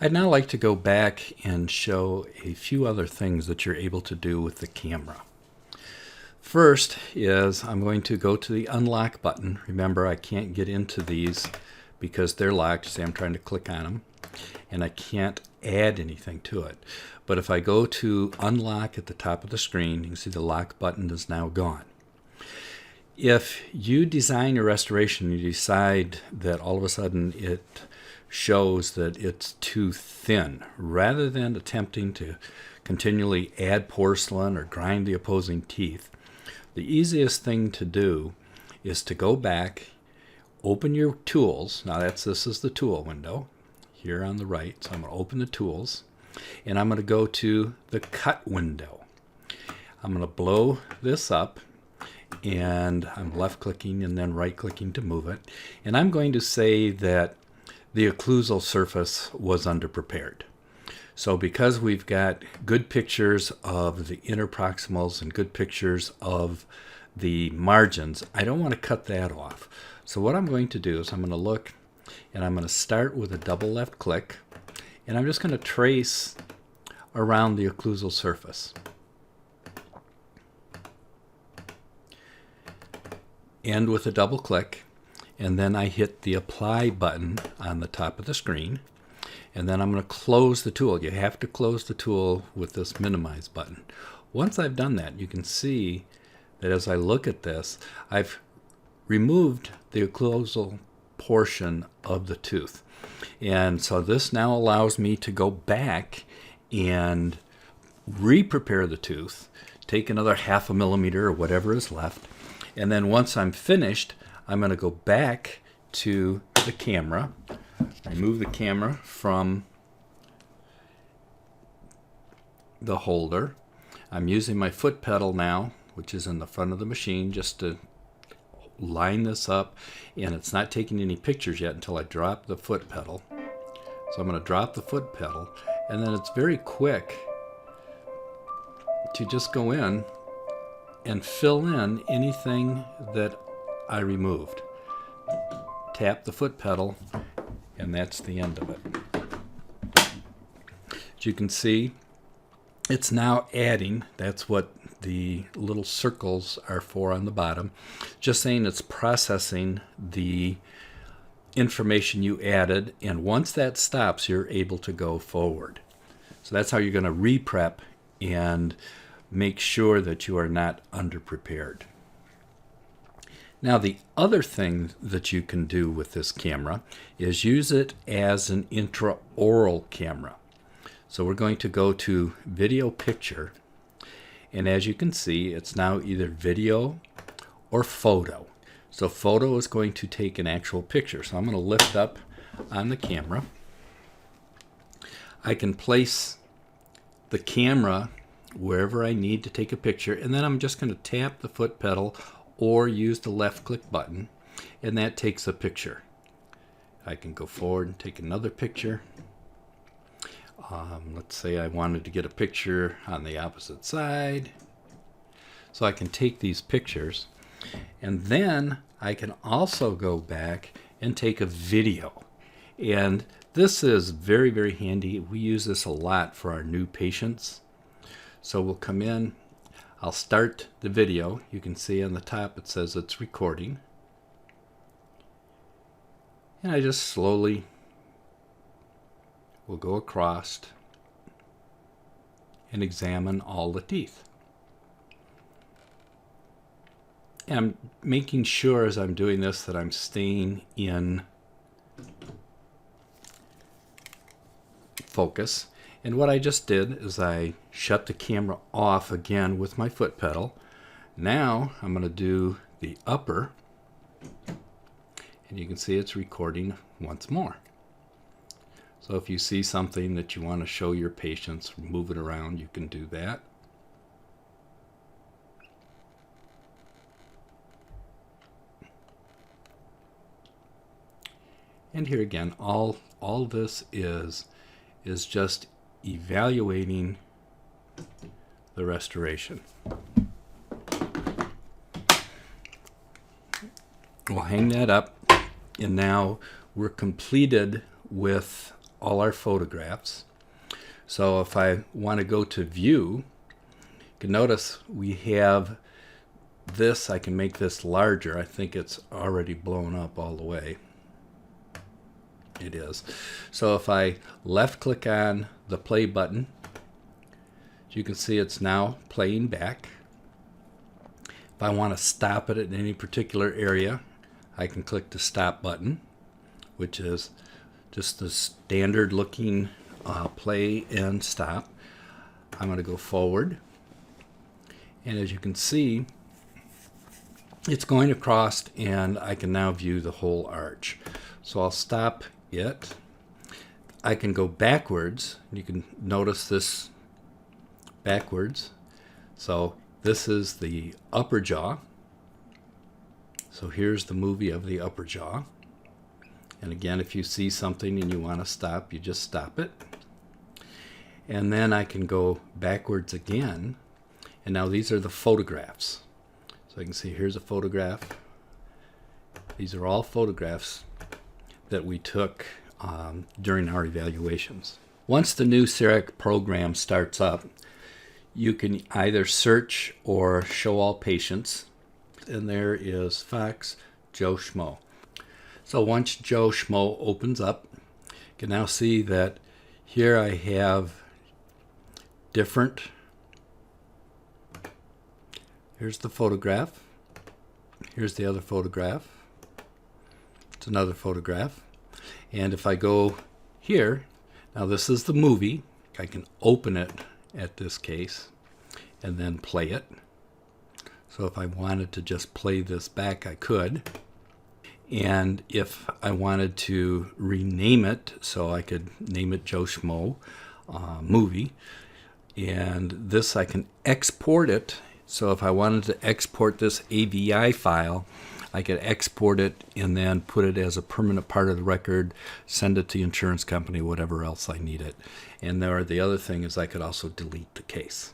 I'd now like to go back and show a few other things that you're able to do with the camera. First is I'm going to go to the unlock button. Remember, I can't get into these because they're locked. See, I'm trying to click on them and I can't add anything to it. But if I go to unlock at the top of the screen, you can see the lock button is now gone. If you design your restoration, you decide that all of a sudden it shows that it's too thin, rather than attempting to continually add porcelain or grind the opposing teeth, the easiest thing to do is to go back, open your tools. Now this is the tool window here on the right. So I'm going to open the tools and I'm going to go to the cut window. I'm going to blow this up and I'm left clicking and then right clicking to move it. And I'm going to say that the occlusal surface was underprepared. So because we've got good pictures of the interproximals and good pictures of the margins, I don't want to cut that off. So what I'm going to do is I'm going to look and I'm going to start with a double left click and I'm just going to trace around the occlusal surface. End with a double click, and then I hit the apply button on the top of the screen, and then I'm going to close the tool. You have to close the tool with this minimize button. Once I've done that, you can see that as I look at this, I've removed the occlusal portion of the tooth. And so this now allows me to go back and re-prepare the tooth, take another 1/2 millimeter or whatever is left, and then once I'm finished, I'm going to go back to the camera, remove the camera from the holder. I'm using my foot pedal now, which is in the front of the machine, just to line this up, and it's not taking any pictures yet until I drop the foot pedal. So I'm going to drop the foot pedal, and then it's very quick to just go in and fill in anything that I removed. Tap the foot pedal, and that's the end of it. As you can see, it's now adding. That's what the little circles are for on the bottom. Just saying it's processing the information you added, and once that stops, you're able to go forward. So that's how you're going to re-prep and make sure that you are not underprepared. Now, the other thing that you can do with this camera is use it as an intraoral camera. So we're going to go to video picture, and as you can see, it's now either video or photo. So photo is going to take an actual picture. So I'm going to lift up on the camera. I can place the camera wherever I need to take a picture, and then I'm just going to tap the foot pedal or use the left click button, and that takes a picture. I can go forward and take another picture. Let's say I wanted to get a picture on the opposite side. So I can take these pictures, and then I can also go back and take a video. And this is very, very handy. We use this a lot for our new patients. So we'll come in, I'll start the video. You can see on the top it says it's recording. And I just slowly will go across and examine all the teeth. And I'm making sure as I'm doing this that I'm staying in focus. And what I just did is I shut the camera off again with my foot pedal. Now I'm going to do the upper, and you can see it's recording once more. So if you see something that you want to show your patients, move it around, you can do that. And here again, all this is just evaluating the restoration. We'll hang that up, and now we're completed with all our photographs. So if I want to go to view, you can notice we have this. I can make this larger. I think it's already blown up all the way. It is. So if I left click on the play button, you can see it's now playing back. If I want to stop it in any particular area, I can click the stop button, which is just the standard looking play and stop. I'm going to go forward, and as you can see, it's going across, and I can now view the whole arch. So I'll stop it. I can go backwards. You can notice this backwards. So this is the upper jaw. So here's the movie of the upper jaw. And again, if you see something and you want to stop, you just stop it. And then I can go backwards again. And now these are the photographs. So I can see here's a photograph. These are all photographs that we took during our evaluations. Once the new Cerec program starts up, you can either search or show all patients. And there is Fox Joe Schmo. So once Joe Schmo opens up, you can now see that here I have different. Here's the photograph. Here's the other photograph. It's another photograph. And if I go here, now this is the movie. I can open it at this case and then play it. So if I wanted to just play this back, I could. And if I wanted to rename it, so I could name it Joe Schmo movie. And this I can export it. So if I wanted to export this AVI file, I could export it and then put it as a permanent part of the record, send it to the insurance company, whatever else I need it. And the other thing is I could also delete the case.